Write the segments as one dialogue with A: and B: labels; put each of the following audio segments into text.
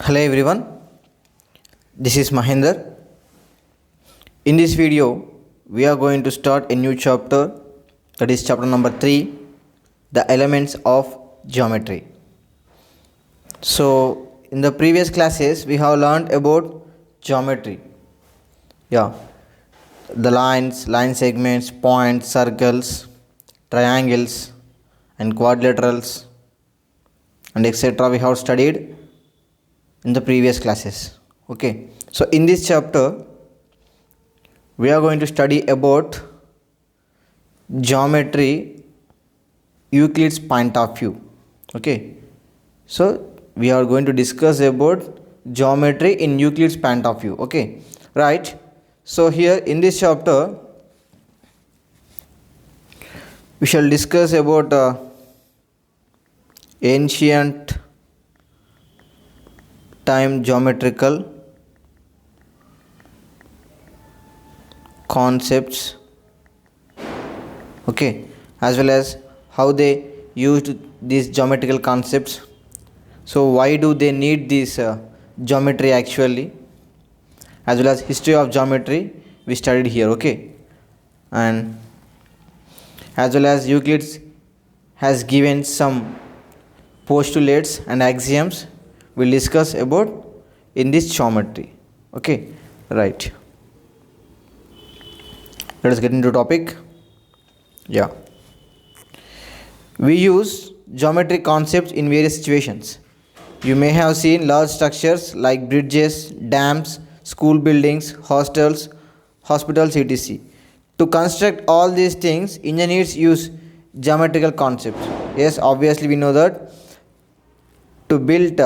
A: Hello everyone, this is Mahinder. In this video, we are going to start a new chapter, that is chapter number 3, the elements of geometry. So, in the previous classes, we have learned about geometry. Yeah, the lines, line segments, points, circles, triangles, and quadrilaterals, and etc. we have studied in the previous classes. Okay, so in this chapter we are going to study about geometry Euclid's point of view. Okay, so we are going to discuss about geometry in Euclid's point of view. Okay, right. So here in this chapter we shall discuss about ancient time geometrical concepts, okay, as well as how they used these geometrical concepts. So why do they need this geometry actually, as well as history of geometry we studied here. Okay, and as well as Euclid has given some postulates and axioms we'll discuss about in this geometry. Okay, right, let us get into topic. Yeah, we use geometric concepts in various situations. You may have seen large structures like bridges, dams, school buildings, hostels, hospitals, etc. To construct all these things, engineers use geometrical concepts. Yes, obviously we know that to build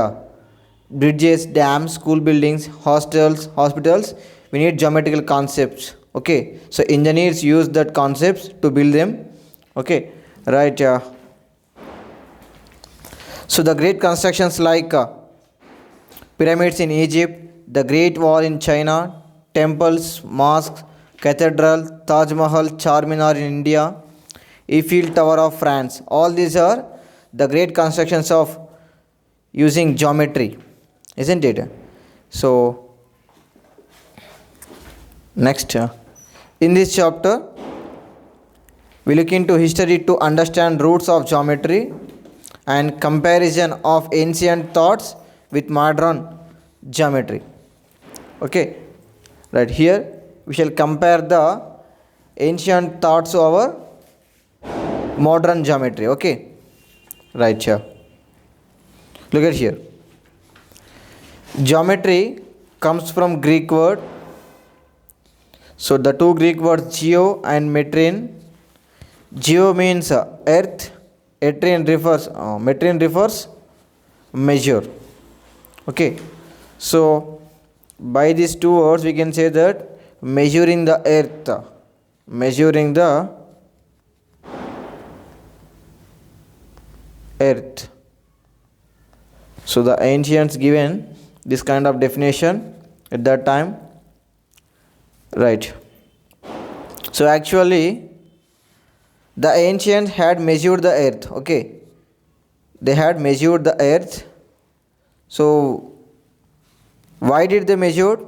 A: bridges, dams, school buildings, hostels, hospitals, we need geometrical concepts. Okay, so engineers use that concepts to build them. Okay, right. So the great constructions like pyramids in Egypt, the Great Wall in China, temples, mosques, cathedral, Taj Mahal, Charminar in India, Eiffel Tower of France, all these are the great constructions of using geometry, isn't it? So next, in this chapter we look into history to understand roots of geometry and comparison of ancient thoughts with modern geometry. Okay, right, here we shall compare the ancient thoughts to our modern geometry. Okay, right, here look at here. Geometry comes from Greek word. So the two Greek words geo and metrin. Geo means earth, metrin refers measure. Okay, so by these two words we can say that measuring the earth, measuring the earth. So the ancients given this kind of definition at that time, right. So actually the ancients had measured the earth. Okay, they had measured the earth. So why did they measure?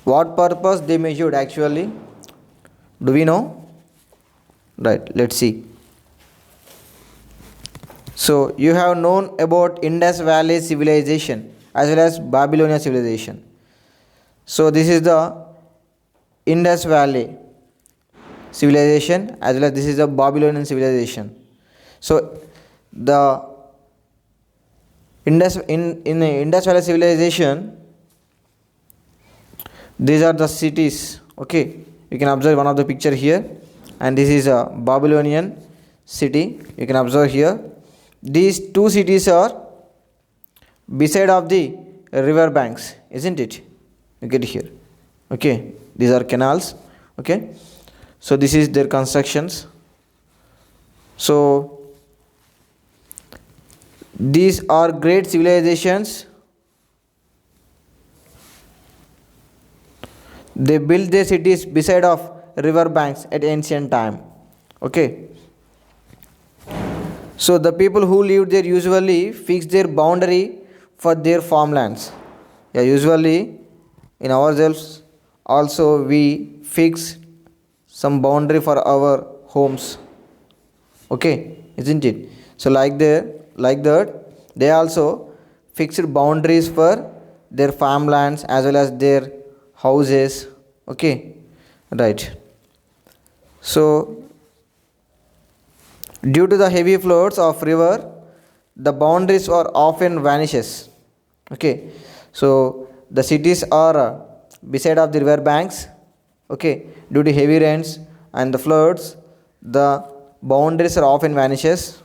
A: What purpose they measured actually? Do we know? Right, let's see. So you have known about Indus Valley civilization as well as Babylonian civilization. So this is the Indus Valley civilization as well as this is the Babylonian civilization. So the in the Indus Valley civilization, these are the cities. Okay, you can observe one of the picture here, and this is a Babylonian city. You can observe here. These two cities are beside of the river banks, isn't it? You get here. Okay, these are canals. Okay, so this is their constructions. So these are great civilizations. They built their cities beside of river banks at ancient time. Okay, so the people who lived there usually fixed their boundary for their farmlands. Yeah, usually in ourselves also we fix some boundary for our homes. Okay, isn't it? So like that they also fixed boundaries for their farmlands as well as their houses. Okay, right. So due to the heavy floods of river, the boundaries are often vanishes. Okay, so the cities are beside of the river banks. Okay, due to heavy rains and the floods, the boundaries are often vanishes.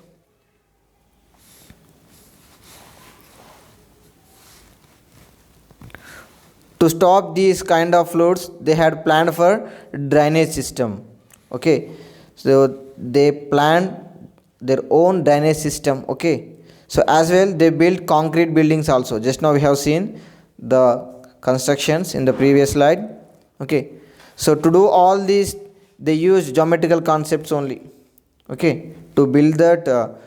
A: To stop these kind of floods, they had planned for drainage system. Okay, so they planned their own drainage system. Okay, so as well they built concrete buildings also. Just now we have seen the constructions in the previous slide. Okay, so to do all these they use geometrical concepts only. Okay, to build that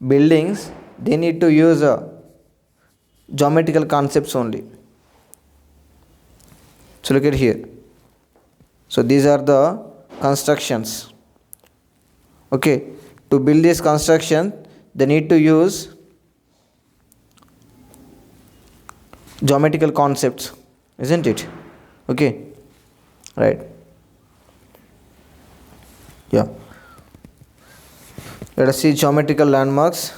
A: buildings they need to use geometrical concepts only. So look at here. So these are the constructions. Okay, to build this construction they need to use geometrical concepts, isn't it? Okay, right. Yeah, let us see geometrical landmarks.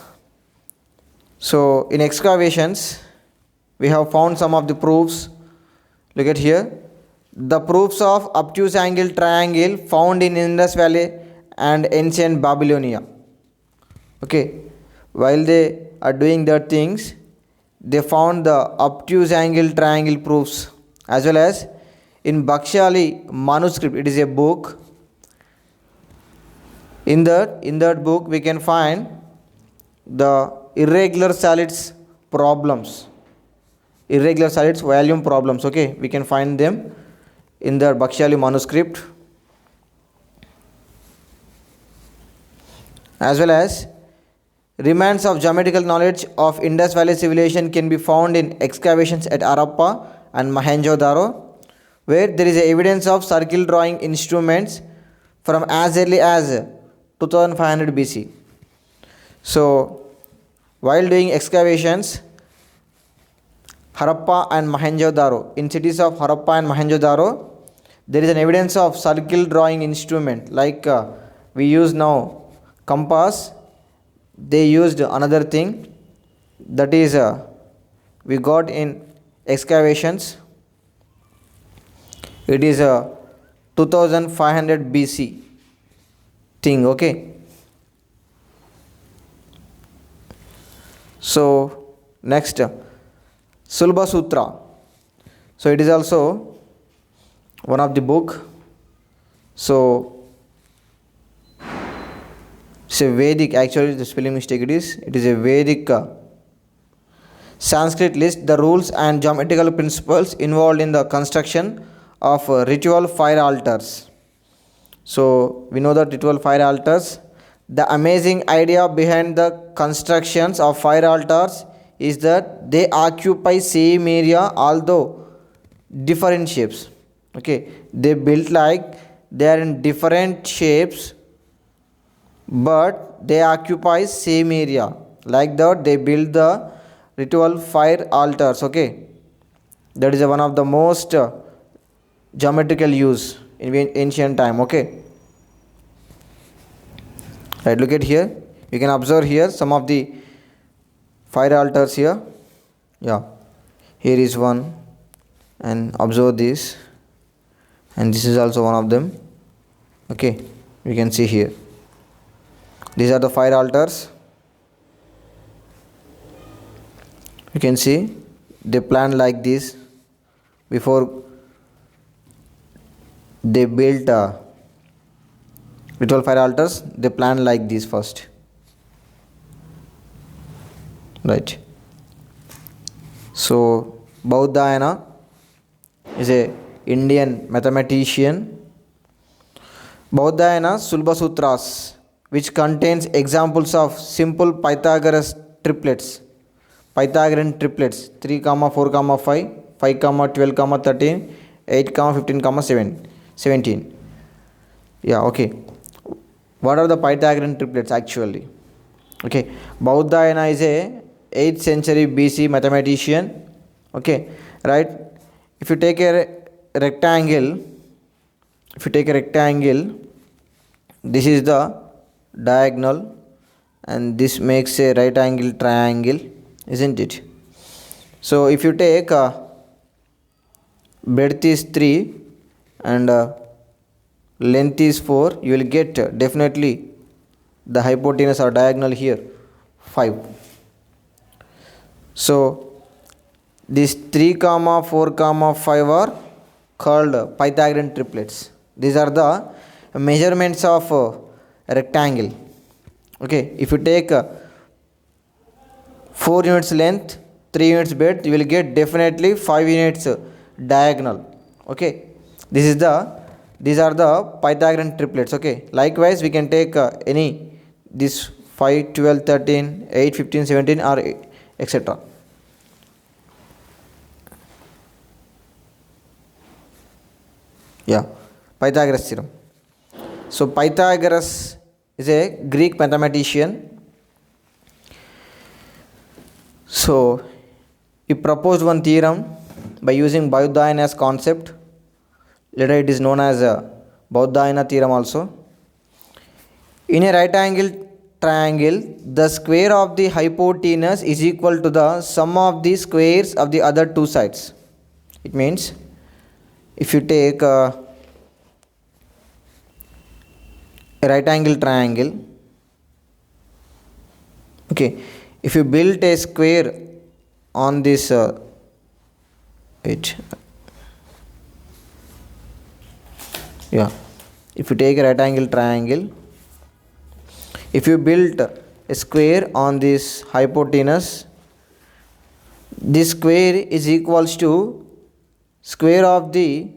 A: So in excavations we have found some of the proofs. Look at here. The proofs of obtuse angle triangle found in Indus Valley and ancient Babylonia. Okay, while they are doing their things, they found the obtuse angle triangle proofs as well as in Bhaksali manuscript. It is a book. In that book we can find the irregular solids problems. Irregular solids volume problems. Okay, we can find them in the Bhaksali manuscript as well as remains of geometrical knowledge of Indus Valley civilization can be found in excavations at Harappa and Mohenjo-daro, where there is evidence of circle drawing instruments from as early as 2500 BC. So while doing excavations Harappa and Mohenjo-daro, in cities of Harappa and Mohenjo-daro, there is an evidence of circle drawing instrument like we use now compass. They used another thing that is we got in excavations. It is a 2500 BC thing. Okay, so next Sulba Sutra. So it is also one of the book. So it's a Vedic, actually the spelling mistake it is a Vedic Sanskrit list the rules and geometrical principles involved in the construction of ritual fire altars. So we know that ritual fire altars, the amazing idea behind the constructions of fire altars is that they occupy same area although different shapes. Okay, they built like they are in different shapes but they occupy same area. Like that they build the ritual fire altars. Okay, that is one of the most geometrical use in ancient time. Okay, right, look at here. You can observe here some of the fire altars here. Yeah, here is one, and observe this, and this is also one of them. Okay, you can see here these are the fire altars. You can see they planned like this before they built ritual fire altars. They planned like this first, right? So Bauddhayana is a Indian mathematician. Bauddhayana Sulba Sutras, which contains examples of simple Pythagoras triplets, Pythagorean triplets 3 comma 4 comma 5, 5 comma 12 comma 13, 8 comma 15 comma 17. Yeah, okay. What are the Pythagorean triplets actually? Okay, Baudhayana is a 8th century BC mathematician. Okay, right? If you take a rectangle, this is the diagonal and this makes a right angle triangle, isn't it? So if you take breadth is 3 and length is 4, you will get definitely the hypotenuse or diagonal here 5. So these 3 comma 4 comma 5 are called Pythagorean triplets. These are the measurements of a rectangle. Okay, if you take 4 units length, 3 units breadth, you will get definitely 5 units diagonal. Okay, these are the Pythagorean triplets. Okay, likewise we can take any this 5, 12, 13, 8, 15, 17 or etc. Yeah, Pythagoras theorem. So Pythagoras is a Greek mathematician. So he proposed one theorem by using Baudhayana's concept. Later it is known as Baudhayana theorem also. In a right angle triangle, the square of the hypotenuse is equal to the sum of the squares of the other two sides. It means if you take a right angle triangle, okay, if you build a square on this if you take a right angle triangle, if you build a square on this hypotenuse, this square is equals to square of the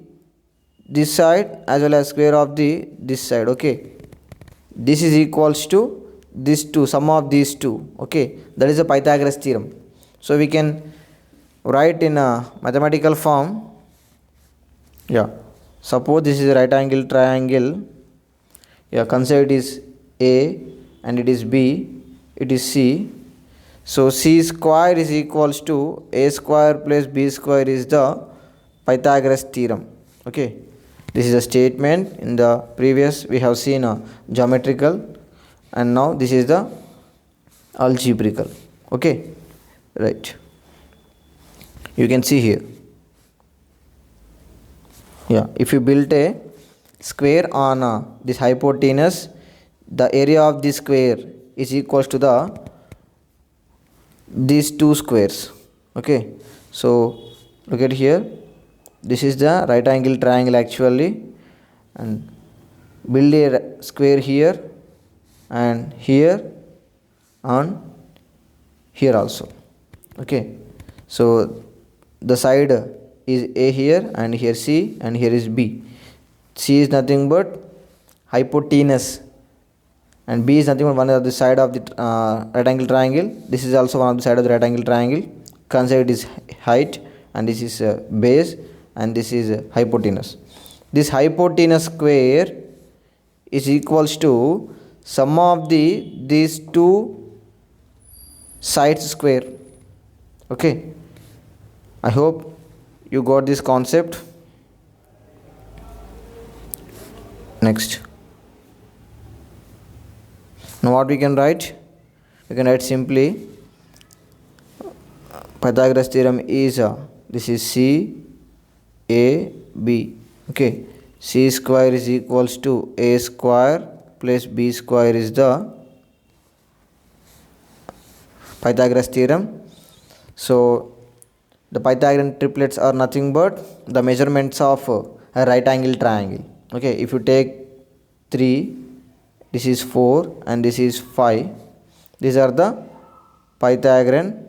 A: this side as well as square of the this side. Okay, this is equals to this two, sum of these two. Okay, that is a Pythagoras theorem. So we can write in a mathematical form. Yeah, suppose this is a right angle triangle. Yeah, consider it is A and it is B, it is C. So C square is equals to A square plus B square is the Pythagoras theorem. Okay, this is a statement. In the previous we have seen a geometrical and now this is the algebraical. Okay, right, you can see here. Yeah, if you build a square on this hypotenuse, the area of this square is equals to the these two squares. Okay, so look at here, this is the right angle triangle actually, and build a square here and here and here also. Okay, so the side is A here and here C and here is B. C is nothing but hypotenuse and B is nothing but one of the side of the right angle triangle. This is also one of the side of the right angle triangle. Consider it is height and this is base and this is hypotenuse. This hypotenuse square is equals to sum of these two sides square. Okay, I hope you got this concept. Next, now what we can write? We can write simply Pythagoras theorem is this is C A B. Okay, C square is equals to A square plus B square is the Pythagoras theorem. So the Pythagorean triplets are nothing but the measurements of a right angle triangle. Okay, if you take 3, this is 4 and this is 5, these are the Pythagorean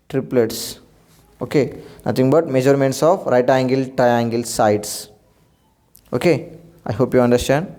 A: triplets. Okay, nothing but measurements of right angle triangle sides. Okay, I hope you understand.